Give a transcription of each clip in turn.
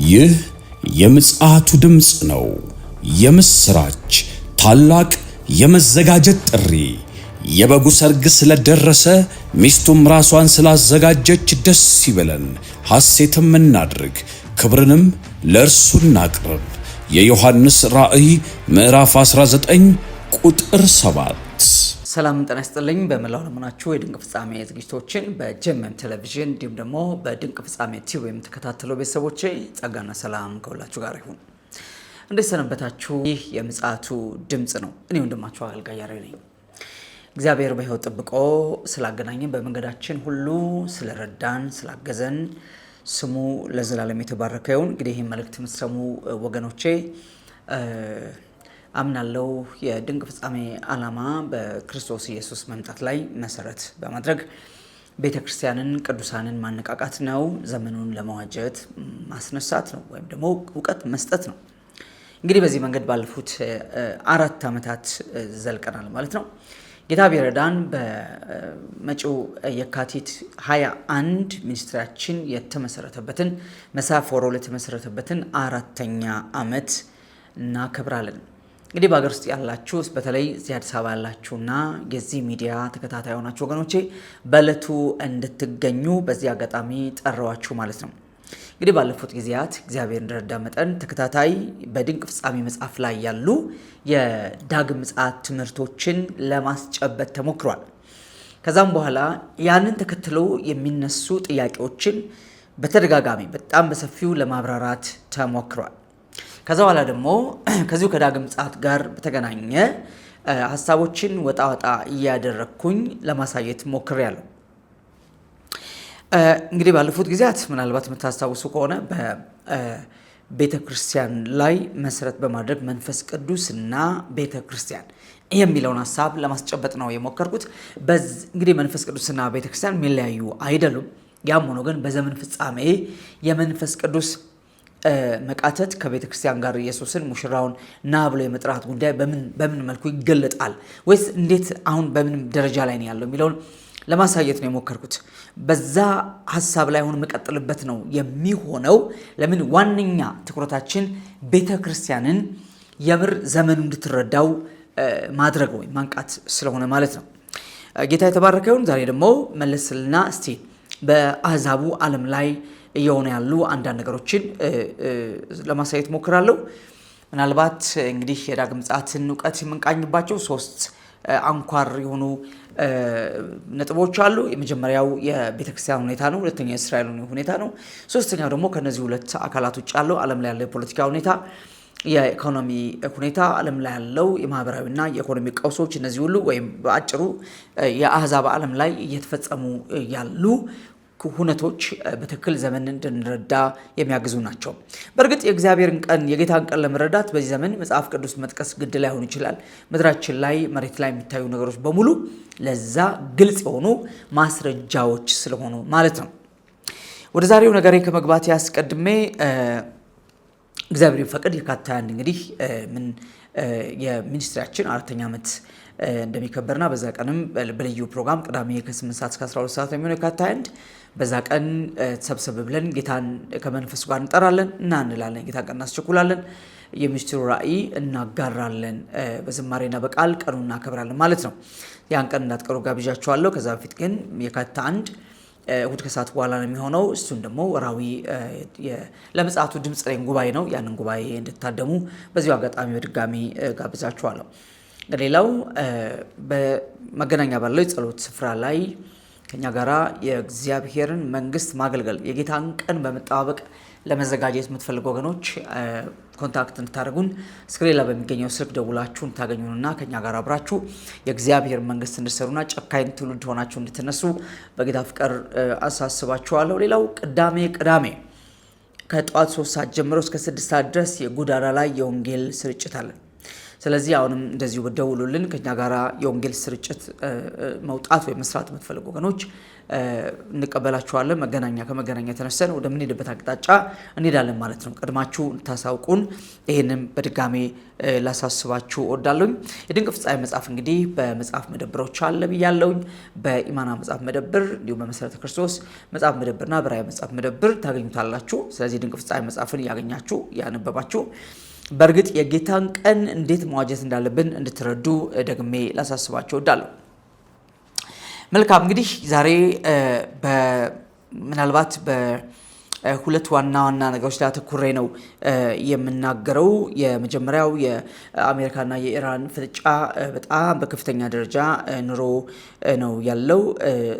ይህ የምጽአቱ ድምጽ ነው። የምስራች ታላቅ የመዘጋጀት ጥሪ። የበጉ ሰርግ ስለደረሰ ሚስቱም ራሷን ስላዘጋጀች ደስ ይበለን፣ ሐሴትም እናድርግ፣ ክብርንም ለእርሱ እናቅርብ። የዮሐንስ ራእይ ምዕራፍ 19 ቁጥር 7። ሰላም ጤና ይስጥልኝ። በመላው ዓለማችሁ የድንቅ ፍጻሜ ዝግጅቶችን በጀመን ቴሌቪዥን እንዲሁም ደግሞ በድንቅ ፍጻሜ ቲቪ የምትከታተሉ ቤተሰቦቼ ጸጋና ሰላም ከሁላችሁ ጋር ይሁን። እንዴት ሰነበታችሁ? ይህ የምጽአቱ ድምጽ ነው። እኔ ወንድማችሁ አገልጋይ ያሬድ ነኝ። እግዚአብሔር በሕይወት ጠብቆ ስላገናኘን በመንገዳችን ሁሉ ስለረዳን ስላገዘን ስሙ ለዘላለም የተባረከ ይሁን። እንግዲህ ይህን መልእክት የምትሰሙ ወገኖቼ አምናለው የድንቅ ፍጻሜ ዓላማ በክርስቶስ ኢየሱስ መምጣት ላይ መሰረት በማድረግ ቤተክርስቲያንን ቅዱሳንን ማነቃቃት ነው። ዘመኑን ለመዋጀት ማስነሳት ነው፣ ወይም ደግሞ እውቀት መስጠት ነው። እንግዲህ በዚህ መንገድ ባለፉት 4 ዓመታት ዘልቀናል ማለት ነው። ጌታ ቢረዳን በመጪው የካቲት 21 ሚኒስትሪያችን የተመሰረተበትን መጽሐፍ ወሮ የተመሰረተበትን 4ኛ ዓመት እናከብራለን። እንግዲህ በአገር ውስጥ ያላችሁ በተለይ እዚህ አዲስ አበባ ያላችሁና የዚህ ሚዲያ ተከታታይ ሆናችሁ ወገኖቼ በዕለቱ እንድትገኙ በዚህ አጋጣሚ ጠራዋችሁ ማለት ነው። እንግዲህ ባለፉት ጊዜያት እግዚአብሔር እንደረዳ መጠን ተከታታይ በድንቅ ፍጻሜ መጽሐፍ ላይ ያሉ የዳግም ምጽአት ትምህርቶችን ለማስጨበጥ ተሞክሯል። ከዛም በኋላ ያንን ተከትሎ የሚነሱ ጥያቄዎችን በተደጋጋሚ በጣም በሰፊው ለማብራራት ተሞክሯል። ከዛ በኋላ ደግሞ ከዚሁ ከዳግም ምጽአት ጋር በተገናኘ ሀሳቦችን ወጣ እያደረግኩኝ ለማሳየት ሞክሬያለሁ። እንግዲህ ባለፉት ጊዜያት ምናልባት የምታስታውሱ ከሆነ በቤተ ክርስቲያን ላይ መሰረት በማድረግ መንፈስ ቅዱስና ቤተ ክርስቲያን የሚለውን ሀሳብ ለማስጨበጥ ነው የሞከርኩት። እንግዲህ መንፈስ ቅዱስና ቤተ ክርስቲያን የሚለያዩ አይደሉም። ያም ሆኖ ግን በዘመን ፍጻሜ የመንፈስ ቅዱስ መቃተት ከቤተ ክርስቲያን ጋር ኢየሱስን ሙሽራውን ና ብሎ የመጥራት ጉዳይ በምን መልኩ ይገለጣል ወይስ እንዴት አሁን በምን ደረጃ ላይ ነው ያለው የሚለውን ለማሳየት ነው የሞከርኩት። በዛ ሀሳብ ላይ አሁን መቀጠልበት ነው የሚሆነው። ለምን ዋነኛ ትኩረታችን ቤተ ክርስቲያንን የምር ዘመኑ እንድትረዳው ማድረግ ወይ ማንቃት ስለሆነ ማለት ነው። ጌታ የተባረከ ይሁን። ዛሬ ደግሞ መለስልና እስቲ በአሕዛቡ ዓለም ላይ እየሆነ ያሉ አንዳንድ ነገሮችን ለማሳየት ሞክራለሁ። ምናልባት እንግዲህ የዳግም ምጽአትን እውቀት የምንቃኝባቸው 3 አንኳር የሆኑ ነጥቦች አሉ። የመጀመሪያው የቤተክርስቲያን ሁኔታ ነው። ሁለተኛው የእስራኤል ሁኔታ ነው። ሶስተኛው ደግሞ ከነዚህ 2 አካላት ውጭ ያለው ዓለም ላይ ያለው የፖለቲካ ሁኔታ፣ የኢኮኖሚ ሁኔታ፣ ዓለም ላይ ያለው የማህበራዊና የኢኮኖሚ ቀውሶች፣ እነዚህ ሁሉ ወይም በአጭሩ የአሕዛብ ዓለም ላይ እየተፈጸሙ ያሉ ሁነቶች በትክክል ዘመን እንድንረዳ የሚያግዙ ናቸው። በእርግጥ የእግዚአብሔርን ቀን የጌታን ቀን ለመረዳት በዚህ ዘመን መጽሐፍ ቅዱስ መጥቀስ ግድ ላይሆን ይችላል። ምድራችን ላይ መሬት ላይ የሚታዩ ነገሮች በሙሉ ለዛ ግልጽ የሆኑ ማስረጃዎች ስለሆኑ ማለት ነው። ወደ ዛሬው ነገሬ ከመግባት ያስቀድሜ እግዚአብሔር ፈቅድ የካቲት 21 እንግዲህ የሚኒስትሪያችን 4ኛ ዓመት እንደሚከበርና በዛ ቀንም በልዩ ፕሮግራም ቅዳሜ ከ8 ሰዓት እስከ 12 ሰዓት የሚሆነው የካቲት 21 በዛ ቀን ተሰብሰብ ብለን ጌታን ከመንፈሱ ጋር እንጠራለን እና እንላለን። ጌታን ቀን እናስቸኩላለን። የሚኒስትሩ ራእይ እናጋራለን። በዝማሬና በቃል ቀኑን እናከብራለን ማለት ነው። ያን ቀን እንዳትቀሩ ጋብዣችኋለሁ። ከዛ በፊት ግን የካቲት 1 እሁድ ከሰዓት በኋላ ነው የሚሆነው። እሱን ደግሞ ወራዊ ለምጽአቱ ድምጽ ላይ ጉባኤ ነው። ያንን ጉባኤ እንድታደሙ በዚሁ አጋጣሚ በድጋሚ ጋብዛችኋለሁ። ሌላው በመገናኛ ባለው የጸሎት ስፍራ ላይ ከኛ ጋራ የእግዚአብሔርን መንግስት ማገልገል የጌታን ቀን በመጠባበቅ ለመዘጋጀት የምትፈልጉ ወገኖች ኮንታክት እንድታደርጉን ስክሪን ላይ በሚገኘው ስልክ ደውላችሁ እንታገኙንና ከኛ ጋር አብራችሁ የእግዚአብሔር መንግስት እንድትሰሩና ጨካኝ ትውልድ ሆናችሁ እንድትነሱ በጌታ ፍቅር አሳስባችኋለሁ። ሌላው ቅዳሜ ከጠዋት 3 ሰዓት ጀምሮ እስከ 6 ሰዓት ድረስ የጎዳና ላይ የወንጌል ስርጭት አለን። ስለዚህ አሁንም እንደዚሁ ደውሉልን። ከኛ ጋራ የወንጌል ስርጭት መውጣት ወይ መስራት የምትፈልጉ ወገኖች እንቀበላችኋለን። ከመገናኛ ተነስተን ወደ ምንሄድበት አቅጣጫ እንሄዳለን ማለት ነው። ቀድማችሁ ታሳውቁን። ይሄንም በድጋሜ ላሳስባችሁ እወዳለሁ። የድንቅ ፍጻሜ መጽሐፍ እንግዲህ በመጽሐፍ መደብሮች አለ ብያለሁኝ። በኢማና መጽሐፍ መደብር እንዲሁም በመሰረተ ክርስቶስ መጽሐፍ መደብርና በራዕይ መጽሐፍ መደብር ታገኙታላችሁ። ስለዚህ ድንቅ ፍጻሜ መጽሐፍን ያገኛችሁ ያነበባችሁ በእርግጥ የጌታን ቀን እንዴት መዋጀት እንዳለብን እንድትረዱ ደግሜ ላሳስባችሁ እወዳለሁ። መልካም እንግዲህ ዛሬ ምናልባት በሁለት ዋና ነገሮች ላይ አተኩሬ ነው የምናገረው። የመጀመሪያው የአሜሪካና የኢራን ፍጥጫ በጣም በከፍተኛ ደረጃ ኑሮ ነው ያለው።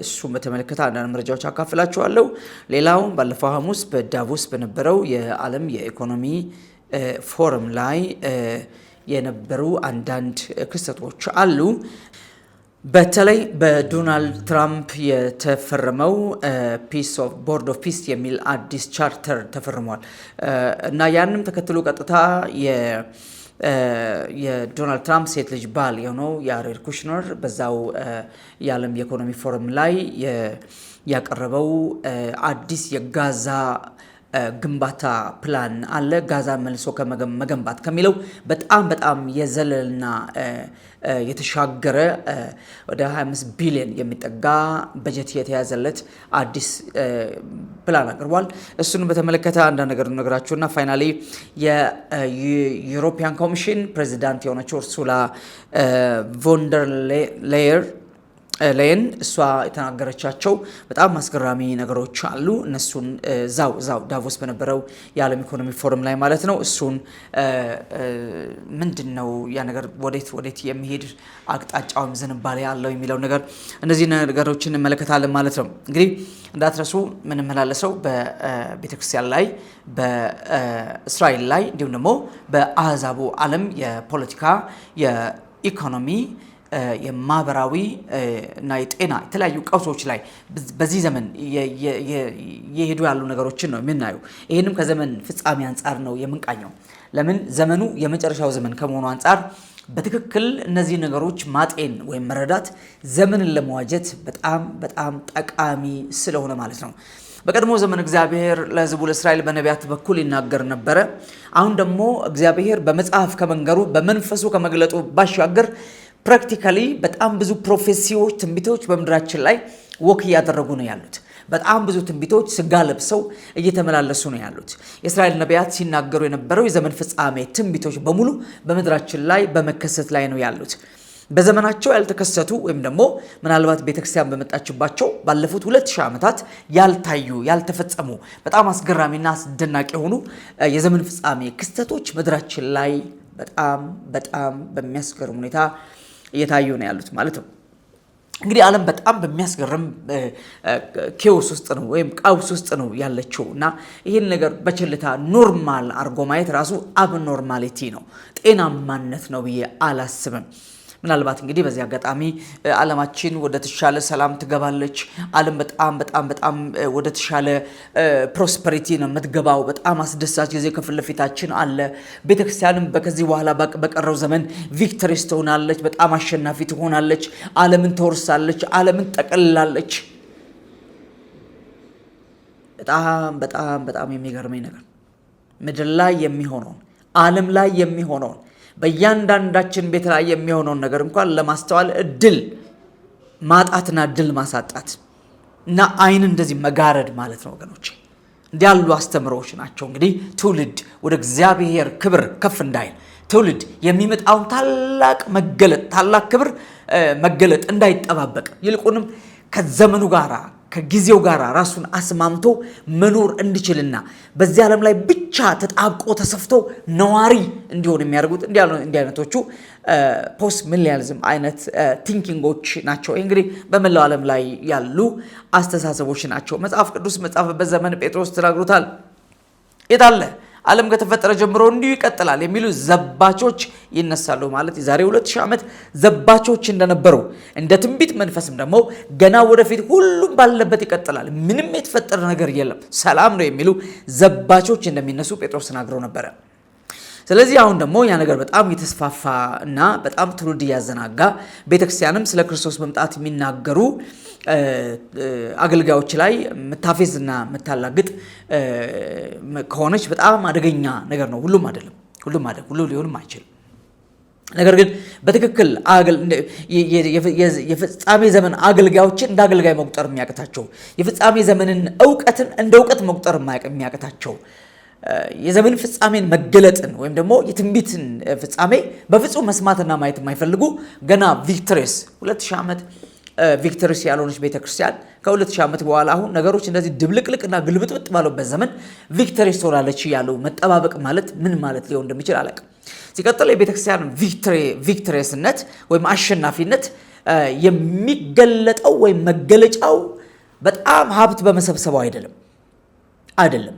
እሱም በተመለከተ አንዳንድ መረጃዎች አካፍላችኋለሁ። ሌላው ባለፈው ሐሙስ በዳቮስ በነበረው የዓለም የኢኮኖሚ ፎረም ላይ የነበሩ አንዳንድ ክስተቶች አሉ። በተለይ በዶናልድ ትራምፕ የተፈረመው ቦርድ ኦፍ ፒስ የሚል አዲስ ቻርተር ተፈርሟል እና ያንም ተከትሎ ቀጥታ የዶናልድ ትራምፕ ሴት ልጅ ባል የሆነው ያሬድ ኩሽነር በዛው የዓለም የኢኮኖሚ ፎረም ላይ ያቀረበው አዲስ የጋዛ ግንባታ ፕላን አለ። ጋዛ መልሶ ከመገንባት ከሚለው በጣም የዘለልና የተሻገረ ወደ 25 ቢሊዮን የሚጠጋ በጀት የተያዘለት አዲስ ፕላን አቅርቧል። እሱን በተመለከተ አንዳንድ ነገር ነገራችሁና ፋይናሊ የዩሮፒያን ኮሚሽን ፕሬዚዳንት የሆነችው ኡርሱላ ቮንደር ሌየን እሷ የተናገረቻቸው በጣም አስገራሚ ነገሮች አሉ። እነሱን ዛው ዳቮስ በነበረው የዓለም ኢኮኖሚ ፎረም ላይ ማለት ነው። እሱን ምንድነው ያ ነገር ወዴት የሚሄድ አቅጣጫውም ዝንባሌ ያለው የሚለው ነገር እነዚህ ነገሮችን እንመለከታለን ማለት ነው። እንግዲህ እንዳትረሱ ምንመላለሰው በቤተክርስቲያን ላይ በእስራኤል ላይ እንዲሁም ደግሞ በአህዛቡ ዓለም የፖለቲካ የኢኮኖሚ የማህበራዊ እና የጤና የተለያዩ ቀውሶች ላይ በዚህ ዘመን የሄዱ ያሉ ነገሮችን ነው የምናየው። ይህንም ከዘመን ፍጻሜ አንጻር ነው የምንቃኘው። ለምን ዘመኑ የመጨረሻው ዘመን ከመሆኑ አንጻር በትክክል እነዚህ ነገሮች ማጤን ወይም መረዳት ዘመንን ለመዋጀት በጣም ጠቃሚ ስለሆነ ማለት ነው። በቀድሞ ዘመን እግዚአብሔር ለሕዝቡ ለእስራኤል በነቢያት በኩል ይናገር ነበረ። አሁን ደግሞ እግዚአብሔር በመጽሐፍ ከመንገሩ በመንፈሱ ከመግለጡ ባሻገር ፕራክቲካሊ በጣም ብዙ ፕሮፌሲዎች ትንቢቶች በምድራችን ላይ ወክ እያደረጉ ነው ያሉት። በጣም ብዙ ትንቢቶች ስጋ ለብሰው እየተመላለሱ ነው ያሉት። የእስራኤል ነቢያት ሲናገሩ የነበረው የዘመን ፍጻሜ ትንቢቶች በሙሉ በምድራችን ላይ በመከሰት ላይ ነው ያሉት። በዘመናቸው ያልተከሰቱ ወይም ደግሞ ምናልባት ቤተክርስቲያን በመጣችባቸው ባለፉት 2000 ዓመታት ያልታዩ ያልተፈጸሙ በጣም አስገራሚና አስደናቂ የሆኑ የዘመን ፍጻሜ ክስተቶች ምድራችን ላይ በጣም በሚያስገርም ሁኔታ እየታዩ ነው ያሉት ማለት ነው። እንግዲህ ዓለም በጣም በሚያስገርም ኬዎስ ውስጥ ነው ወይም ቀውስ ውስጥ ነው ያለችው እና ይህን ነገር በቸልታ ኖርማል አርጎ ማየት ራሱ አብኖርማሊቲ ነው፣ ጤናማነት ነው ብዬ አላስብም። ምናልባት እንግዲህ በዚህ አጋጣሚ ዓለማችን ወደ ተሻለ ሰላም ትገባለች። ዓለም በጣም ወደ ተሻለ ፕሮስፐሪቲ ነው የምትገባው። በጣም አስደሳች ጊዜ ከፊት ለፊታችን አለ። ቤተክርስቲያንም ከዚህ በኋላ በቀረው ዘመን ቪክተሪስ ትሆናለች፣ በጣም አሸናፊ ትሆናለች፣ ዓለምን ተወርሳለች፣ ዓለምን ጠቅልላለች። በጣም የሚገርመኝ ነገር ምድር ላይ የሚሆነውን ዓለም ላይ የሚሆነውን በእያንዳንዳችን ቤት ላይ የሚሆነውን ነገር እንኳን ለማስተዋል እድል ማጣትና እድል ማሳጣት እና አይን እንደዚህ መጋረድ ማለት ነው ወገኖቼ። እንዲህ ያሉ አስተምሮዎች ናቸው እንግዲህ ትውልድ ወደ እግዚአብሔር ክብር ከፍ እንዳይል፣ ትውልድ የሚመጣውን ታላቅ ክብር መገለጥ እንዳይጠባበቅ፣ ይልቁንም ከዘመኑ ጋራ ከጊዜው ጋር ራሱን አስማምቶ መኖር እንዲችልና በዚህ ዓለም ላይ ብቻ ተጣብቆ ተሰፍቶ ነዋሪ እንዲሆን የሚያደርጉት እንዲህ አይነቶቹ ፖስት ሚሊኒያሊዝም አይነት ቲንኪንጎች ናቸው። እንግዲህ በመላው ዓለም ላይ ያሉ አስተሳሰቦች ናቸው። መጽሐፍ ቅዱስ መጻፈበት ዘመን ጴጥሮስ ተናግሮታል። የታለ ዓለም ከተፈጠረ ጀምሮ እንዲሁ ይቀጥላል የሚሉ ዘባቾች ይነሳሉ። ማለት የዛሬ 2000 ዓመት ዘባቾች እንደነበሩ እንደ ትንቢት መንፈስም ደግሞ ገና ወደፊት ሁሉም ባለበት ይቀጥላል፣ ምንም የተፈጠረ ነገር የለም፣ ሰላም ነው የሚሉ ዘባቾች እንደሚነሱ ጴጥሮስ ተናግሮ ነበረ። ስለዚህ አሁን ደግሞ ያ ነገር በጣም የተስፋፋ እና በጣም ትውልድ እያዘናጋ ቤተክርስቲያንም ስለ ክርስቶስ መምጣት የሚናገሩ አገልጋዮች ላይ መታፌዝና መታላግጥ ከሆነች በጣም አደገኛ ነገር ነው። ሁሉም ሊሆንም አይችልም። ነገር ግን በትክክል የፍጻሜ ዘመን አገልጋዮችን እንደ አገልጋይ መቁጠር የሚያቅታቸው፣ የፍጻሜ ዘመንን እውቀትን እንደ እውቀት መቁጠር የሚያቅታቸው፣ የዘመን ፍጻሜን መገለጥን ወይም ደግሞ የትንቢትን ፍጻሜ በፍጹም መስማትና ማየት የማይፈልጉ ገና ቪክተሪስ 2000 ዓመት ቪክተሪስ ያልሆነች ቤተክርስቲያን ከ2000 ዓመት በኋላ አሁን ነገሮች እንደዚህ ድብልቅልቅና ግልብጥብጥ ባሉበት ዘመን ቪክተሪስ ትሆናለች ያለው መጠባበቅ ማለት ምን ማለት ሊሆን እንደሚችል አላውቅም። ሲቀጥል የቤተክርስቲያን ቪክተሪስነት ወይም አሸናፊነት የሚገለጠው ወይም መገለጫው በጣም ሀብት በመሰብሰበው አይደለም።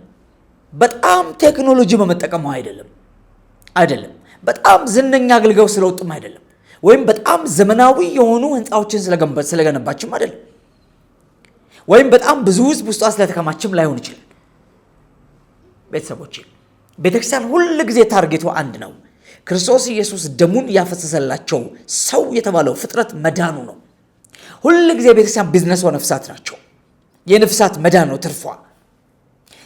በጣም ቴክኖሎጂ በመጠቀሙ አይደለም። በጣም ዝነኛ አገልጋዮች ስለወጡም አይደለም። ወይም በጣም ዘመናዊ የሆኑ ህንፃዎችን ስለገነባችም አይደለም። ወይም በጣም ብዙ ህዝብ ውስጧ ስለተከማችም ላይሆን ይችላል። ቤተሰቦቼ ቤተክርስቲያን ሁል ጊዜ ታርጌቱ አንድ ነው። ክርስቶስ ኢየሱስ ደሙን ያፈሰሰላቸው ሰው የተባለው ፍጥረት መዳኑ ነው። ሁል ጊዜ ቤተክርስቲያን ቢዝነስ ነፍሳት ናቸው። የነፍሳት መዳን ነው ትርፏ።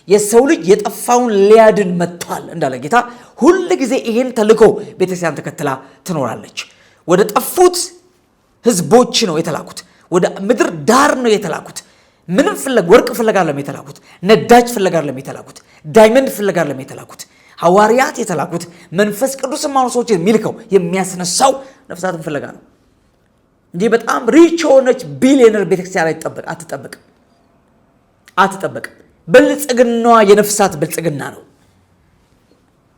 የሰው ልጅ የጠፋውን ሊያድን መጥቷል እንዳለ ጌታ ሁል ጊዜ ይሄን ተልኮ ቤተክርስቲያን ተከትላ ትኖራለች። ወደ ጠፉት ህዝቦች ነው የተላኩት። ወደ ምድር ዳር ነው የተላኩት። ምንም ወርቅ ፍለጋ አይደለም የተላኩት። ነዳጅ ፍለጋ አይደለም የተላኩት። ዳይመንድ ፍለጋ አይደለም የተላኩት። ሐዋርያት የተላኩት መንፈስ ቅዱስም አሁን ሰዎች የሚልከው የሚያስነሳው ነፍሳትን ፍለጋ ነው እንጂ በጣም ሪች የሆነች ቢሊዮነር ቤተክርስቲያን አትጠበቅም። ብልጽግናዋ የነፍሳት ብልጽግና ነው።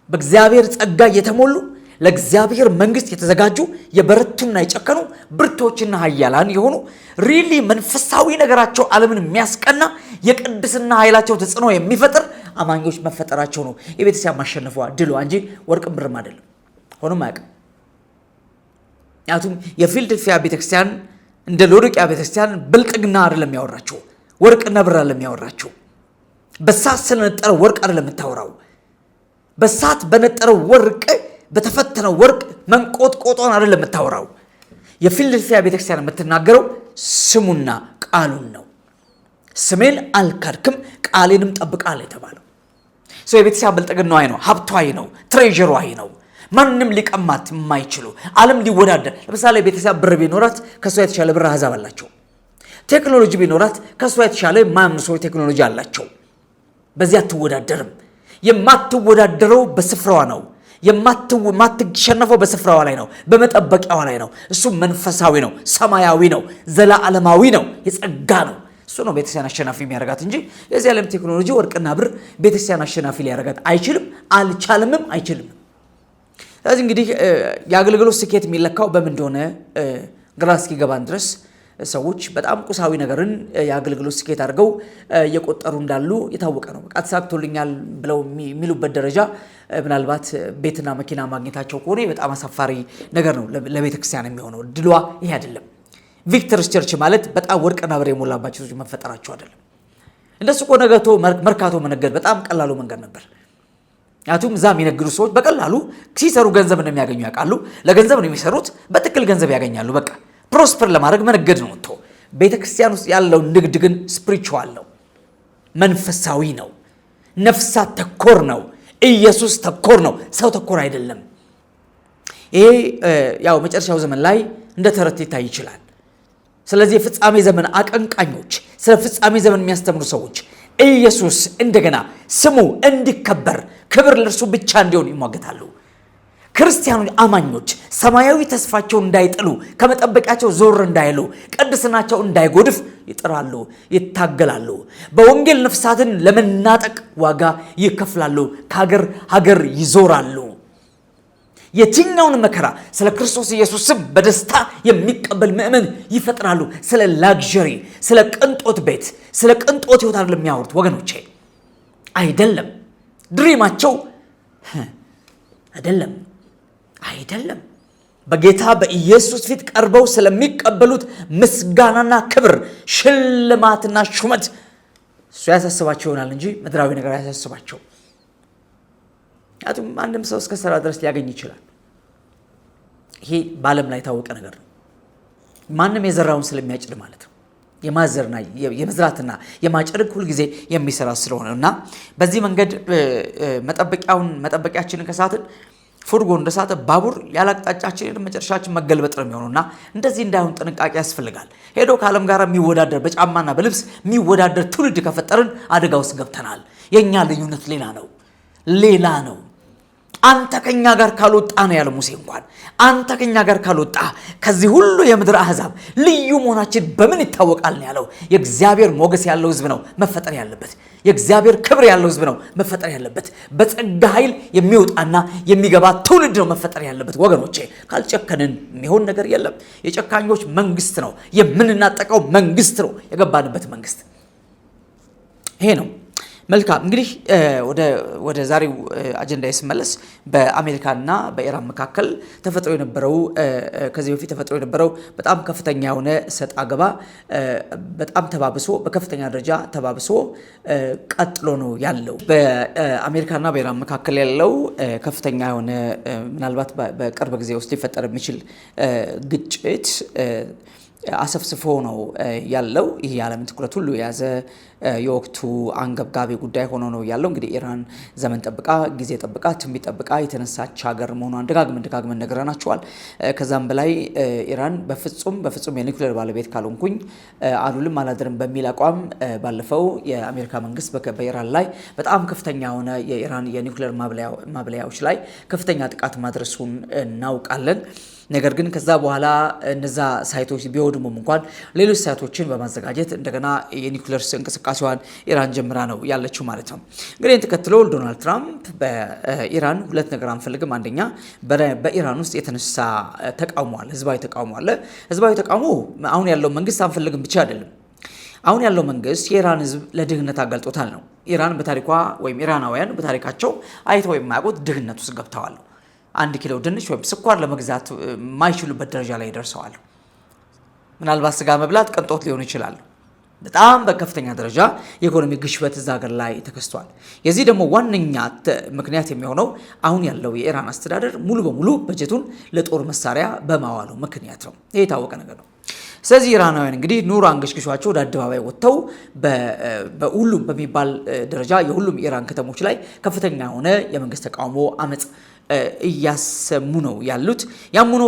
በእግዚአብሔር ጸጋ የተሞሉ ለእግዚአብሔር መንግስት የተዘጋጁ የበረቱና የጨከኑ ብርቶችና ኃያላን የሆኑ ሪሊ መንፈሳዊ ነገራቸው ዓለምን የሚያስቀና የቅድስና ኃይላቸው ተጽዕኖ የሚፈጥር አማኞች መፈጠራቸው ነው የቤተክርስቲያን ማሸነፏ ድሏ እንጂ ወርቅም ብርም አይደለም። ሆኖም አያውቅም። ምክንያቱም የፊልድልፊያ ቤተክርስቲያን እንደ ሎዶቅያ ቤተክርስቲያን ብልጥግና አይደለም ያወራቸው፣ ወርቅና ብር አይደለም ያወራቸው። በሳት ስለነጠረው ወርቅ አይደለም የምታወራው። በሳት በነጠረው ወርቅ በተፈተነው ወርቅ መንቆጥቆጧን አይደለም የምታወራው። የፊልድልፊያ ቤተክርስቲያን የምትናገረው ስሙና ቃሉን ነው። ስሜን አልካድክም ቃሌንም ጠብቃል የተባለው ሰው የቤተክርስቲያን ብልጥግናዋ ነው፣ ሀብቷ ነው፣ ትሬዠሯ ነው። ማንም ሊቀማት የማይችሉ ዓለም ሊወዳደር። ለምሳሌ ቤተክርስቲያን ብር ቢኖራት ከሷ የተሻለ ብር አሕዛብ አላቸው። ቴክኖሎጂ ቢኖራት ከሷ የተሻለ ማያምኑ ሰዎች ቴክኖሎጂ አላቸው። በዚያ አትወዳደርም። የማትወዳደረው በስፍራዋ ነው። የማትሸነፈው በስፍራዋ ላይ ነው፣ በመጠበቂያዋ ላይ ነው። እሱ መንፈሳዊ ነው፣ ሰማያዊ ነው፣ ዘላለማዊ ነው፣ የጸጋ ነው። እሱ ነው ቤተክርስቲያን አሸናፊ የሚያደርጋት እንጂ የዚህ ዓለም ቴክኖሎጂ ወርቅና ብር ቤተክርስቲያን አሸናፊ ሊያደርጋት አይችልም፣ አልቻልምም፣ አይችልም። ስለዚህ እንግዲህ የአገልግሎት ስኬት የሚለካው በምን እንደሆነ ግራ እስኪገባን ድረስ ሰዎች በጣም ቁሳዊ ነገርን የአገልግሎት ስኬት አድርገው እየቆጠሩ እንዳሉ የታወቀ ነው። በቃ ተሳክቶልኛል ብለው የሚሉበት ደረጃ ምናልባት ቤትና መኪና ማግኘታቸው ከሆነ በጣም አሳፋሪ ነገር ነው ለቤተክርስቲያን የሚሆነው። ድሏ ይሄ አይደለም። ቪክተርስ ቸርች ማለት በጣም ወርቅና ብር የሞላባቸው ሰዎች መፈጠራቸው አይደለም። እንደሱ እኮ ነገቶ መርካቶ መነገድ በጣም ቀላሉ መንገድ ነበር። ምክንያቱም እዛ የሚነግዱ ሰዎች በቀላሉ ሲሰሩ ገንዘብ እንደሚያገኙ ያውቃሉ። ለገንዘብ ነው የሚሰሩት፣ በትክክል ገንዘብ ያገኛሉ። በቃ ፕሮስፐር ለማድረግ መነገድ ነው። ቤተክርስቲያን ውስጥ ያለው ንግድ ግን ስፒሪቹዋል ነው፣ መንፈሳዊ ነው፣ ነፍሳት ተኮር ነው፣ ኢየሱስ ተኮር ነው፣ ሰው ተኮር አይደለም። ይሄ ያው መጨረሻው ዘመን ላይ እንደ ተረት ሊታይ ይችላል። ስለዚህ የፍጻሜ ዘመን አቀንቃኞች፣ ስለ ፍጻሜ ዘመን የሚያስተምሩ ሰዎች ኢየሱስ እንደገና ስሙ እንዲከበር ክብር ለእርሱ ብቻ እንዲሆን ይሟገታሉ። ክርስቲያኖች አማኞች ሰማያዊ ተስፋቸውን እንዳይጥሉ፣ ከመጠበቂያቸው ዞር እንዳይሉ፣ ቅድስናቸው እንዳይጎድፍ ይጥራሉ፣ ይታገላሉ። በወንጌል ነፍሳትን ለመናጠቅ ዋጋ ይከፍላሉ፣ ከሀገር ሀገር ይዞራሉ። የትኛውን መከራ ስለ ክርስቶስ ኢየሱስ ስም በደስታ የሚቀበል ምእመን ይፈጥራሉ። ስለ ላግዠሪ፣ ስለ ቅንጦት ቤት፣ ስለ ቅንጦት ህይወት አይደለም የሚያወሩት ወገኖቼ፣ አይደለም። ድሪማቸው አይደለም። በጌታ በኢየሱስ ፊት ቀርበው ስለሚቀበሉት ምስጋናና ክብር፣ ሽልማትና ሹመት እሱ ያሳስባቸው ይሆናል እንጂ ምድራዊ ነገር አያሳስባቸው። ምክንያቱም ማንም ሰው እስከ ሰራ ድረስ ሊያገኝ ይችላል። ይሄ በዓለም ላይ የታወቀ ነገር ነው። ማንም የዘራውን ስለሚያጭድ ማለት ነው። የማዘርና የመዝራትና የማጨድ ሁሉ ጊዜ የሚሰራ ስለሆነ እና በዚህ መንገድ መጠበቂያችንን ከሳትን ፉርጎ እንደሳተ ባቡር ያላቅጣጫችን መጨረሻችን መገልበጥ ነው የሚሆነውና እንደዚህ እንዳይሆን ጥንቃቄ ያስፈልጋል። ሄዶ ከዓለም ጋር የሚወዳደር በጫማና በልብስ የሚወዳደር ትውልድ ከፈጠርን አደጋ ውስጥ ገብተናል። የኛ ልዩነት ሌላ ነው። አንተ ከኛ ጋር ካልወጣ ነው ያለ ሙሴ እንኳን አንተ ከኛ ጋር ካልወጣ ከዚህ ሁሉ የምድር አህዛብ ልዩ መሆናችን በምን ይታወቃል ነው ያለው። የእግዚአብሔር ሞገስ ያለው ህዝብ ነው መፈጠር ያለበት። የእግዚአብሔር ክብር ያለው ህዝብ ነው መፈጠር ያለበት። በጸጋ ኃይል የሚወጣና የሚገባ ትውልድ ነው መፈጠር ያለበት። ወገኖቼ ካልጨከንን የሚሆን ነገር የለም። የጨካኞች መንግስት ነው የምንናጠቀው መንግስት ነው የገባንበት መንግስት ይሄ ነው። መልካም እንግዲህ ወደ ዛሬው አጀንዳ ስመለስ በአሜሪካና በኢራን መካከል ተፈጥሮ የነበረው ከዚህ በፊት ተፈጥሮ የነበረው በጣም ከፍተኛ የሆነ ሰጣ ገባ በጣም ተባብሶ በከፍተኛ ደረጃ ተባብሶ ቀጥሎ ነው ያለው። በአሜሪካና በኢራን መካከል ያለው ከፍተኛ የሆነ ምናልባት በቅርብ ጊዜ ውስጥ ሊፈጠር የሚችል ግጭት አሰፍስፎ ነው ያለው። ይህ የዓለምን ትኩረት ሁሉ የያዘ የወቅቱ አንገብጋቢ ጉዳይ ሆኖ ነው ያለው። እንግዲህ ኢራን ዘመን ጠብቃ ጊዜ ጠብቃ ትንቢት ጠብቃ የተነሳች ሀገር መሆኗን ደጋግመን ነግረናቸዋል። ከዛም በላይ ኢራን በፍጹም የኒውክሌር ባለቤት ካልሆንኩኝ አሉልም አላድርም በሚል አቋም ባለፈው የአሜሪካ መንግስት በኢራን ላይ በጣም ከፍተኛ የሆነ የኢራን የኒውክሌር ማብለያዎች ላይ ከፍተኛ ጥቃት ማድረሱን እናውቃለን። ነገር ግን ከዛ በኋላ እነዛ ሳይቶች ቢወድሙም እንኳን ሌሎች ሳይቶችን በማዘጋጀት እንደገና የኒውክሌር እንቅስቃሴዋን ኢራን ጀምራ ነው ያለችው ማለት ነው። እንግዲህ ተከትሎ ዶናልድ ትራምፕ በኢራን ሁለት ነገር አንፈልግም። አንደኛ በኢራን ውስጥ የተነሳ ተቃውሞ አለ፣ ህዝባዊ ተቃውሞ አለ። ህዝባዊ ተቃውሞ አሁን ያለው መንግስት አንፈልግም ብቻ አይደለም። አሁን ያለው መንግስት የኢራን ህዝብ ለድህነት አጋልጦታል ነው። ኢራን በታሪኳ ወይም ኢራናውያን በታሪካቸው አይተው የማያውቁት ድህነት ውስጥ ገብተዋል። 1 ኪሎ ድንች ወይም ስኳር ለመግዛት የማይችሉበት ደረጃ ላይ ደርሰዋል። ምናልባት ስጋ መብላት ቅንጦት ሊሆን ይችላል። በጣም በከፍተኛ ደረጃ የኢኮኖሚ ግሽበት እዛ ሀገር ላይ ተከስቷል። የዚህ ደግሞ ዋነኛ ምክንያት የሚሆነው አሁን ያለው የኢራን አስተዳደር ሙሉ በሙሉ በጀቱን ለጦር መሳሪያ በማዋሉ ምክንያት ነው። ይሄ የታወቀ ነገር ነው። ስለዚህ ኢራናውያን እንግዲህ ኑሮ አንገሽግሿቸው ወደ አደባባይ ወጥተው በሁሉም በሚባል ደረጃ የሁሉም ኢራን ከተሞች ላይ ከፍተኛ የሆነ የመንግስት ተቃውሞ አመጽ እያሰሙ ነው ያሉት። ያም ሆኖ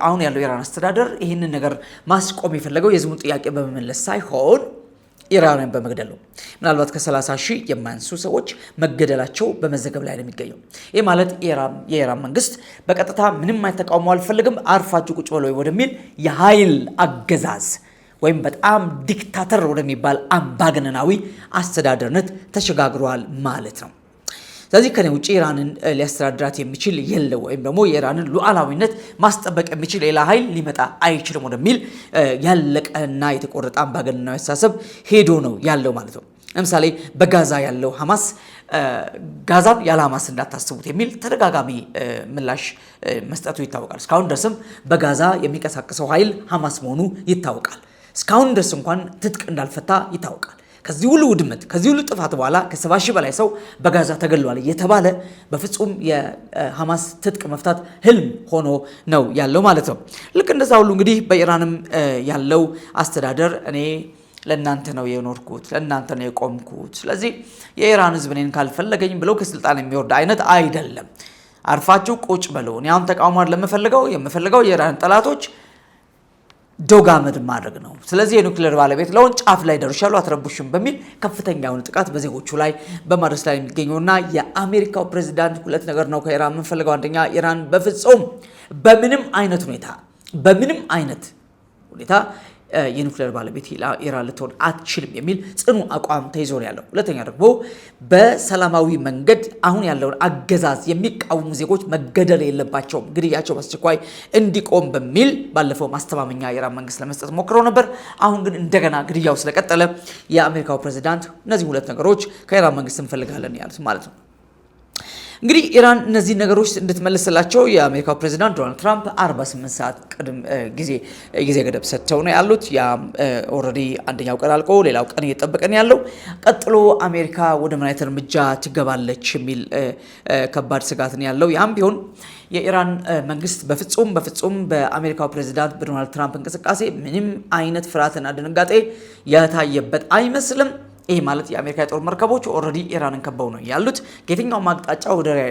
አሁን ያለው የኢራን አስተዳደር ይህንን ነገር ማስቆም የፈለገው የህዝቡን ጥያቄ በመመለስ ሳይሆን ኢራናውያን በመግደል ነው። ምናልባት ከ30 ሺህ የማያንሱ ሰዎች መገደላቸው በመዘገብ ላይ ነው የሚገኘው። ይህ ማለት የኢራን መንግስት በቀጥታ ምንም አይነት ተቃውሞ አልፈልግም አርፋችሁ ቁጭ በለው ወደሚል የኃይል አገዛዝ ወይም በጣም ዲክታተር ወደሚባል አምባገነናዊ አስተዳደርነት ተሸጋግሯል ማለት ነው። ስለዚህ ከኔ ውጪ ኢራንን ሊያስተዳድራት የሚችል የለው ወይም ደግሞ የኢራንን ሉዓላዊነት ማስጠበቅ የሚችል ሌላ ኃይል ሊመጣ አይችልም ወደሚል ያለቀና የተቆረጠ አምባገነናዊ አስተሳሰብ ሄዶ ነው ያለው ማለት ነው። ለምሳሌ በጋዛ ያለው ሐማስ ጋዛን ያለ ሐማስ እንዳታስቡት የሚል ተደጋጋሚ ምላሽ መስጠቱ ይታወቃል። እስካሁን ድረስም በጋዛ የሚንቀሳቀሰው ኃይል ሐማስ መሆኑ ይታወቃል። እስካሁን ድረስ እንኳን ትጥቅ እንዳልፈታ ይታወቃል። ከዚህ ሁሉ ውድመት ከዚህ ሁሉ ጥፋት በኋላ ከ70 ሺህ በላይ ሰው በጋዛ ተገሏል እየተባለ በፍጹም የሐማስ ትጥቅ መፍታት ህልም ሆኖ ነው ያለው ማለት ነው። ልክ እንደዛ ሁሉ እንግዲህ በኢራንም ያለው አስተዳደር እኔ ለእናንተ ነው የኖርኩት፣ ለእናንተ ነው የቆምኩት፣ ስለዚህ የኢራን ህዝብ እኔን ካልፈለገኝ ብለው ከስልጣን የሚወርድ አይነት አይደለም። አርፋችሁ ቁጭ በሉ። እኔ አሁን ተቃውሟን የምፈልገው የኢራን ጠላቶች ዶጋመድ ማድረግ ነው። ስለዚህ የኒውክሌር ባለቤት ለውን ጫፍ ላይ ደርሻለሁ አትረቡሽም በሚል ከፍተኛውን ጥቃት በዜጎቹ ላይ በማድረስ ላይ የሚገኘውና የአሜሪካው ፕሬዝዳንት ሁለት ነገር ነው ከኢራን የምንፈልገው። አንደኛ ኢራን በፍጹም በምንም አይነት ሁኔታ የኒውክሌር ባለቤት ኢራን ልትሆን አትችልም የሚል ጽኑ አቋም ተይዞ ነው ያለው። ሁለተኛ ደግሞ በሰላማዊ መንገድ አሁን ያለውን አገዛዝ የሚቃወሙ ዜጎች መገደል የለባቸውም፣ ግድያቸው በአስቸኳይ እንዲቆም በሚል ባለፈው ማስተማመኛ የኢራን መንግስት ለመስጠት ሞክረው ነበር። አሁን ግን እንደገና ግድያው ስለቀጠለ የአሜሪካው ፕሬዝዳንት እነዚህ ሁለት ነገሮች ከኢራን መንግስት እንፈልጋለን ያሉት ማለት ነው። እንግዲህ ኢራን እነዚህ ነገሮች እንድትመልስላቸው የአሜሪካው ፕሬዚዳንት ዶናልድ ትራምፕ 48 ሰዓት ጊዜ ገደብ ሰጥተው ነው ያሉት። ያ ኦልሬዲ አንደኛው ቀን አልቆ ሌላው ቀን እየተጠበቀ ነው ያለው። ቀጥሎ አሜሪካ ወደ ምን አይነት እርምጃ ትገባለች የሚል ከባድ ስጋት ነው ያለው። ያም ቢሆን የኢራን መንግስት በፍጹም በአሜሪካው ፕሬዚዳንት በዶናልድ ትራምፕ እንቅስቃሴ ምንም አይነት ፍርሃትና ድንጋጤ የታየበት አይመስልም። ይህ ማለት የአሜሪካ የጦር መርከቦች ኦልሬዲ ኢራንን ከበው ነው ያሉት። ከየትኛውም አቅጣጫ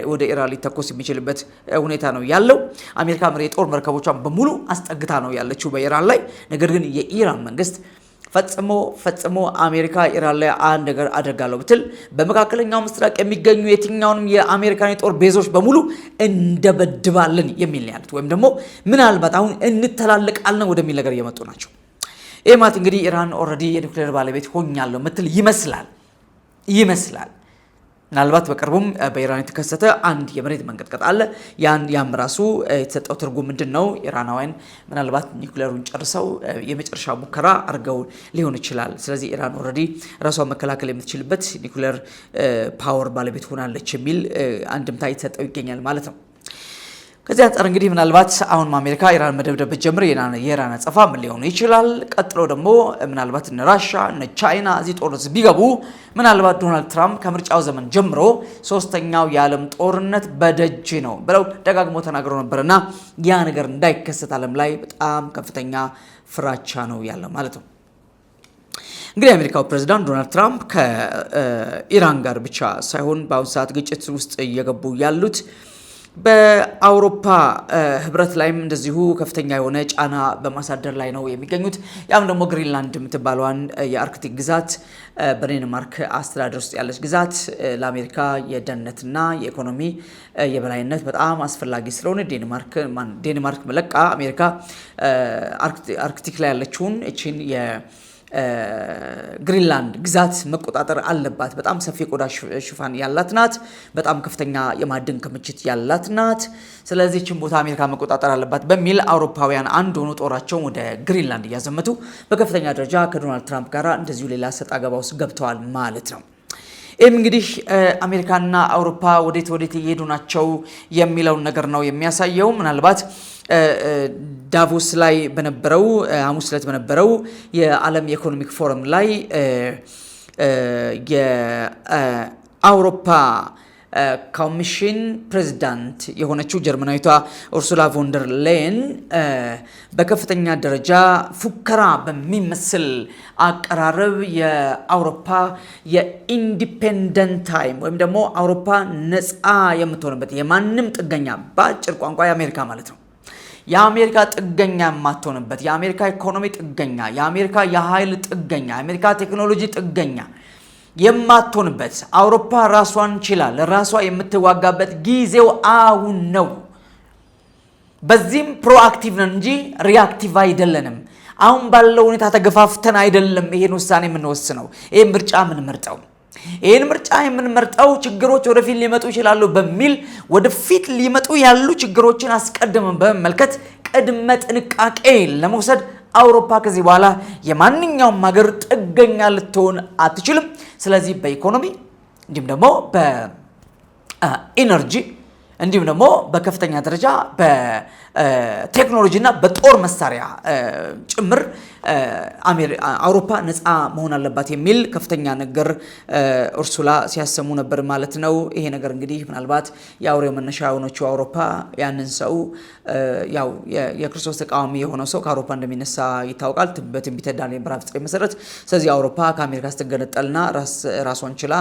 ወደ ኢራን ሊተኮስ የሚችልበት ሁኔታ ነው ያለው። አሜሪካ የጦር መርከቦቿን በሙሉ አስጠግታ ነው ያለችው በኢራን ላይ። ነገር ግን የኢራን መንግስት ፈጽሞ አሜሪካ ኢራን ላይ አንድ ነገር አደርጋለሁ ብትል በመካከለኛው ምስራቅ የሚገኙ የትኛውንም የአሜሪካን የጦር ቤዞች በሙሉ እንደበድባለን የሚል ያሉት፣ ወይም ደግሞ ምናልባት አሁን እንተላለቃለን ወደሚል ነገር እየመጡ ናቸው። ይህ ማለት እንግዲህ ኢራን ኦልሬዲ የኒውክሌር ባለቤት ሆኛለሁ ምትል ይመስላል። ምናልባት በቅርቡም በኢራን የተከሰተ አንድ የመሬት መንቀጥቀጥ አለ። ያም ራሱ የተሰጠው ትርጉም ምንድን ነው? ኢራናውያን ምናልባት ኒውክሌሩን ጨርሰው የመጨረሻ ሙከራ አድርገው ሊሆን ይችላል። ስለዚህ ኢራን ኦልሬዲ ራሷን መከላከል የምትችልበት ኒውክሌር ፓወር ባለቤት ሆናለች የሚል አንድምታ የተሰጠው ይገኛል ማለት ነው። ከዚህ አንጻር እንግዲህ ምናልባት አሁን አሜሪካ ኢራን መደብደብ ጀምር የኢራን አጸፋ ምን ሊሆን ይችላል? ቀጥሎ ደግሞ ምናልባት እነ ራሻ እነ ቻይና እዚህ ጦርነት ቢገቡ ምናልባት ዶናልድ ትራምፕ ከምርጫው ዘመን ጀምሮ ሶስተኛው የዓለም ጦርነት በደጅ ነው ብለው ደጋግሞ ተናግረው ነበርና ያ ነገር እንዳይከሰት ዓለም ላይ በጣም ከፍተኛ ፍራቻ ነው ያለው ማለት ነው። እንግዲህ የአሜሪካው ፕሬዚዳንት ዶናልድ ትራምፕ ከኢራን ጋር ብቻ ሳይሆን በአሁኑ ሰዓት ግጭት ውስጥ እየገቡ ያሉት በአውሮፓ ህብረት ላይም እንደዚሁ ከፍተኛ የሆነ ጫና በማሳደር ላይ ነው የሚገኙት። ያም ደግሞ ግሪንላንድ የምትባለዋን የአርክቲክ ግዛት በዴንማርክ አስተዳደር ውስጥ ያለች ግዛት ለአሜሪካ የደህንነትና የኢኮኖሚ የበላይነት በጣም አስፈላጊ ስለሆነ ዴንማርክ መለቃ አሜሪካ አርክቲክ ላይ ያለችውን እቺን ግሪንላንድ ግዛት መቆጣጠር አለባት። በጣም ሰፊ ቆዳ ሽፋን ያላት ናት። በጣም ከፍተኛ የማዕድን ክምችት ያላት ናት። ስለዚህ እቺን ቦታ አሜሪካ መቆጣጠር አለባት በሚል አውሮፓውያን አንድ ሆኖ ጦራቸውን ወደ ግሪንላንድ እያዘመቱ በከፍተኛ ደረጃ ከዶናልድ ትራምፕ ጋር እንደዚሁ ሌላ ሰጣ ገባ ውስጥ ገብተዋል ማለት ነው። ይህም እንግዲህ አሜሪካና አውሮፓ ወዴት እየሄዱ ናቸው የሚለውን ነገር ነው የሚያሳየው። ምናልባት ዳቮስ ላይ በነበረው ሐሙስ ዕለት በነበረው የዓለም የኢኮኖሚክ ፎረም ላይ የአውሮፓ ኮሚሽን ፕሬዚዳንት የሆነችው ጀርመናዊቷ ኡርሱላ ቮንደር ሌየን በከፍተኛ ደረጃ ፉከራ በሚመስል አቀራረብ የአውሮፓ የኢንዲፔንደንት ታይም ወይም ደግሞ አውሮፓ ነፃ የምትሆንበት የማንም ጥገኛ በአጭር ቋንቋ የአሜሪካ ማለት ነው የአሜሪካ ጥገኛ የማትሆንበት የአሜሪካ ኢኮኖሚ ጥገኛ የአሜሪካ የኃይል ጥገኛ የአሜሪካ ቴክኖሎጂ ጥገኛ የማትሆንበት አውሮፓ ራሷን ችላ ለራሷ የምትዋጋበት ጊዜው አሁን ነው። በዚህም ፕሮአክቲቭ ነን እንጂ ሪአክቲቭ አይደለንም። አሁን ባለው ሁኔታ ተገፋፍተን አይደለም ይሄን ውሳኔ የምንወስነው። ይሄን ምርጫ የምንመርጠው ችግሮች ወደፊት ሊመጡ ይችላሉ በሚል ወደፊት ሊመጡ ያሉ ችግሮችን አስቀድመን በመመልከት ቅድመ ጥንቃቄ ለመውሰድ አውሮፓ ከዚህ በኋላ የማንኛውም ሀገር ጥገኛ ልትሆን አትችልም። ስለዚህ በኢኮኖሚ እንዲሁም ደግሞ በኢነርጂ እንዲሁም ደግሞ በከፍተኛ ደረጃ በቴክኖሎጂና በጦር መሳሪያ ጭምር አውሮፓ ነፃ መሆን አለባት የሚል ከፍተኛ ነገር ኡርሱላ ሲያሰሙ ነበር ማለት ነው። ይሄ ነገር እንግዲህ ምናልባት የአውሬው መነሻ የሆነችው አውሮፓ ያንን ሰው ያው የክርስቶስ ተቃዋሚ የሆነው ሰው ከአውሮፓ እንደሚነሳ ይታወቃል በትንቢተ ዳንኤል ምዕራፍ 9 መሰረት። ስለዚህ አውሮፓ ከአሜሪካ ስትገነጠልና ራሷን ችላ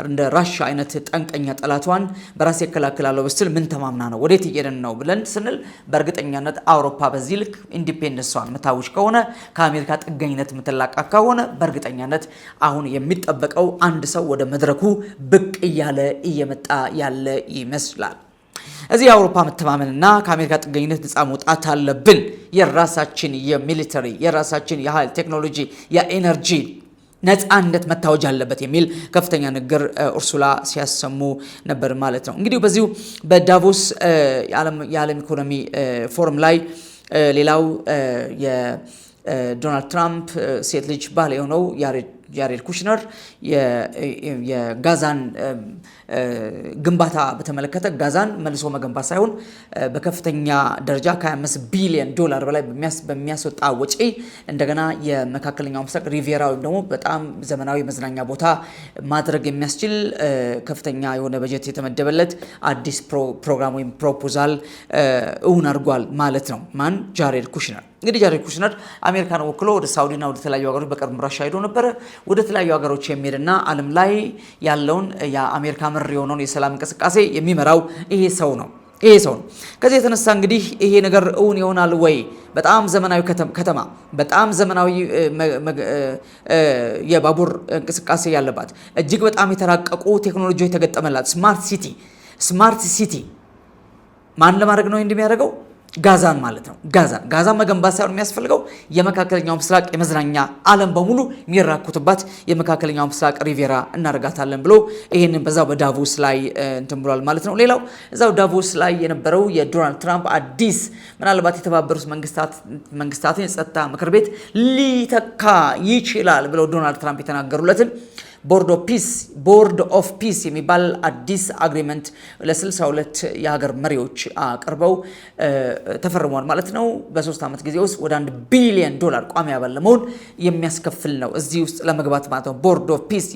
እንደ ራሻ አይነት ጠንቀኛ ጠላቷን በራስ ይከላከላል በስል ምን ተማምና ነው ወዴት እየሄድን ነው ብለን ስንል በእርግጠኛነት አውሮፓ በዚህ ልክ ኢንዲፔንደንሷን መታወጅ ከሆነ ከአሜሪካ ጥገኝነት የምትላቃ ከሆነ በእርግጠኛነት አሁን የሚጠበቀው አንድ ሰው ወደ መድረኩ ብቅ እያለ እየመጣ ያለ ይመስላል። እዚህ የአውሮፓ መተማመንና ከአሜሪካ ጥገኝነት ነፃ መውጣት አለብን። የራሳችን የሚሊተሪ የራሳችን የኃይል ቴክኖሎጂ የኤነርጂ ነፃነት መታወጅ አለበት የሚል ከፍተኛ ንግግር ኡርሱላ ሲያሰሙ ነበር ማለት ነው። እንግዲህ በዚሁ በዳቮስ የዓለም ኢኮኖሚ ፎረም ላይ ሌላው የዶናልድ ትራምፕ ሴት ልጅ ባል የሆነው ጃሬድ ኩሽነር የጋዛን ግንባታ በተመለከተ ጋዛን መልሶ መገንባት ሳይሆን በከፍተኛ ደረጃ ከ25 ቢሊዮን ዶላር በላይ በሚያስወጣ ወጪ እንደገና የመካከለኛው ምስራቅ ሪቪየራ ወይም ደግሞ በጣም ዘመናዊ መዝናኛ ቦታ ማድረግ የሚያስችል ከፍተኛ የሆነ በጀት የተመደበለት አዲስ ፕሮግራም ወይም ፕሮፖዛል እውን አድርጓል ማለት ነው። ማን? ጃሬድ ኩሽነር። እንግዲህ ጃሬድ ኩሽነር አሜሪካን ወክሎ ወደ ሳውዲና ወደ ተለያዩ ሀገሮች በቅርብ ራሻ ሄዶ ነበረ። ወደ ተለያዩ ሀገሮች የሚሄድና ዓለም ላይ ያለውን የአሜሪካ ምር የሆነውን የሰላም እንቅስቃሴ የሚመራው ይሄ ሰው ነው። ከዚህ የተነሳ እንግዲህ ይሄ ነገር እውን ይሆናል ወይ? በጣም ዘመናዊ ከተማ፣ በጣም ዘመናዊ የባቡር እንቅስቃሴ ያለባት፣ እጅግ በጣም የተራቀቁ ቴክኖሎጂ የተገጠመላት ስማርት ሲቲ ማን ለማድረግ ነው እንደሚያደርገው? ጋዛን ማለት ነው። ጋዛን መገንባት ሳይሆን የሚያስፈልገው የመካከለኛው ምስራቅ የመዝናኛ ዓለም በሙሉ የሚራኩትባት የመካከለኛው ምስራቅ ሪቪየራ እናደርጋታለን ብሎ ይሄንን በዛው በዳቮስ ላይ እንትን ብሏል ማለት ነው። ሌላው እዛው ዳቮስ ላይ የነበረው የዶናልድ ትራምፕ አዲስ ምናልባት የተባበሩት መንግስታትን የጸጥታ ምክር ቤት ሊተካ ይችላል ብለው ዶናልድ ትራምፕ የተናገሩለትን ቦርድ ኦፍ ፒስ የሚባል አዲስ አግሪመንት ለ62 የሀገር መሪዎች አቅርበው ተፈርሟል ማለት ነው። በ3 ዓመት ጊዜ ውስጥ ወደ $1 ቢሊዮን ቋሚ አባል ለመሆን የሚያስከፍል ነው። እዚህ ውስጥ ለመግባት ማለት ነው። ቦርድ ኦፍ ፒስ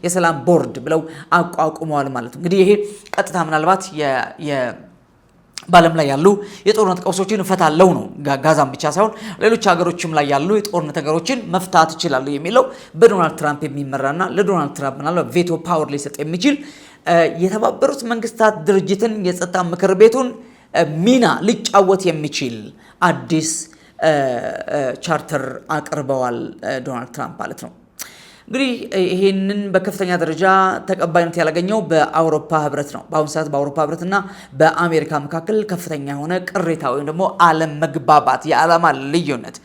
የሰላም ቦርድ ብለው አቋቁመዋል ማለት ነው። እንግዲህ ይሄ ቀጥታ ምናልባት በዓለም ላይ ያሉ የጦርነት ቀውሶችን እፈታለሁ ነው። ጋዛም ብቻ ሳይሆን ሌሎች ሀገሮችም ላይ ያሉ የጦርነት ነገሮችን መፍታት ይችላሉ የሚለው በዶናልድ ትራምፕ የሚመራና ለዶናልድ ትራምፕ ምናልባት ቬቶ ፓወር ሊሰጥ የሚችል የተባበሩት መንግስታት ድርጅትን የጸጥታ ምክር ቤቱን ሚና ሊጫወት የሚችል አዲስ ቻርተር አቅርበዋል ዶናልድ ትራምፕ ማለት ነው። እንግዲህ ይሄንን በከፍተኛ ደረጃ ተቀባይነት ያላገኘው በአውሮፓ ህብረት ነው። በአሁኑ ሰዓት በአውሮፓ ህብረትና በአሜሪካ መካከል ከፍተኛ የሆነ ቅሬታ ወይም ደግሞ አለመግባባት፣ የዓላማ ልዩነት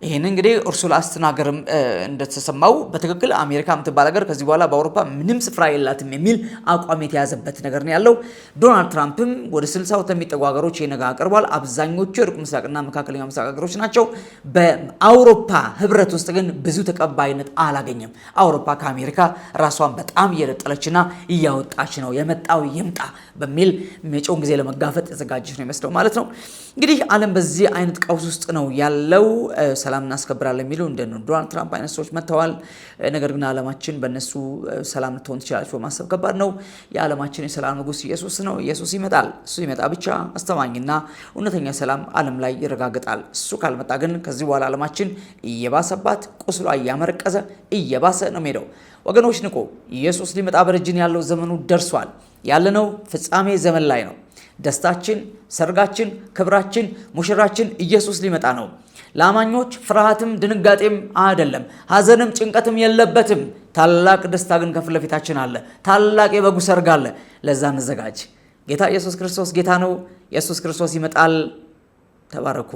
ይሄን እንግዲህ ኡርሱላ አስተናገርም እንደተሰማው በትክክል አሜሪካ የምትባል ሀገር ከዚህ በኋላ በአውሮፓ ምንም ስፍራ የላትም የሚል አቋም የተያዘበት ነገር ነው ያለው። ዶናልድ ትራምፕም ወደ 60 የሚጠጉ ሀገሮች ይነጋ አቅርቧል። አብዛኞቹ የሩቅ ምስራቅና መካከለኛው ምስራቅ ሀገሮች ናቸው። በአውሮፓ ህብረት ውስጥ ግን ብዙ ተቀባይነት አላገኘም። አውሮፓ ከአሜሪካ ራሷን በጣም እየነጠለችና እያወጣች ነው። የመጣው ይምጣ በሚል መጪውን ጊዜ ለመጋፈጥ የተዘጋጀች ነው የሚመስለው ማለት ነው። እንግዲህ ዓለም በዚህ አይነት ቀውስ ውስጥ ነው ያለው። ሰላም እናስከብራለን የሚሉ እንደ ዶናልድ ትራምፕ አይነት ሰዎች መጥተዋል። ነገር ግን ዓለማችን በእነሱ ሰላም ልትሆን ትችላለች በማሰብ ከባድ ነው። የዓለማችን የሰላም ንጉስ ኢየሱስ ነው። ኢየሱስ ይመጣል። እሱ ይመጣ ብቻ አስተማኝና እውነተኛ ሰላም ዓለም ላይ ይረጋግጣል። እሱ ካልመጣ ግን ከዚህ በኋላ ዓለማችን እየባሰባት፣ ቁስሏ እያመረቀዘ እየባሰ ነው የሚሄደው። ወገኖች ንቁ! ኢየሱስ ሊመጣ በደጅን ያለው ዘመኑ ደርሷል። ያለነው ፍጻሜ ዘመን ላይ ነው። ደስታችን፣ ሰርጋችን፣ ክብራችን፣ ሙሽራችን ኢየሱስ ሊመጣ ነው። ለአማኞች ፍርሃትም ድንጋጤም አይደለም፣ ሐዘንም ጭንቀትም የለበትም። ታላቅ ደስታ ግን ከፊት ለፊታችን አለ። ታላቅ የበጉ ሰርግ አለ። ለዛ እንዘጋጅ። ጌታ ኢየሱስ ክርስቶስ ጌታ ነው። ኢየሱስ ክርስቶስ ይመጣል። ተባረኩ።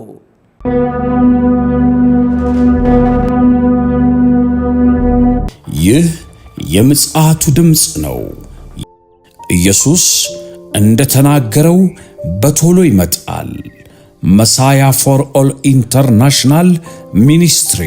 ይህ የምጽአቱ ድምፅ ነው። ኢየሱስ እንደተናገረው በቶሎ ይመጣል። መሳያ ፎር ኦል ኢንተርናሽናል ሚኒስትሪ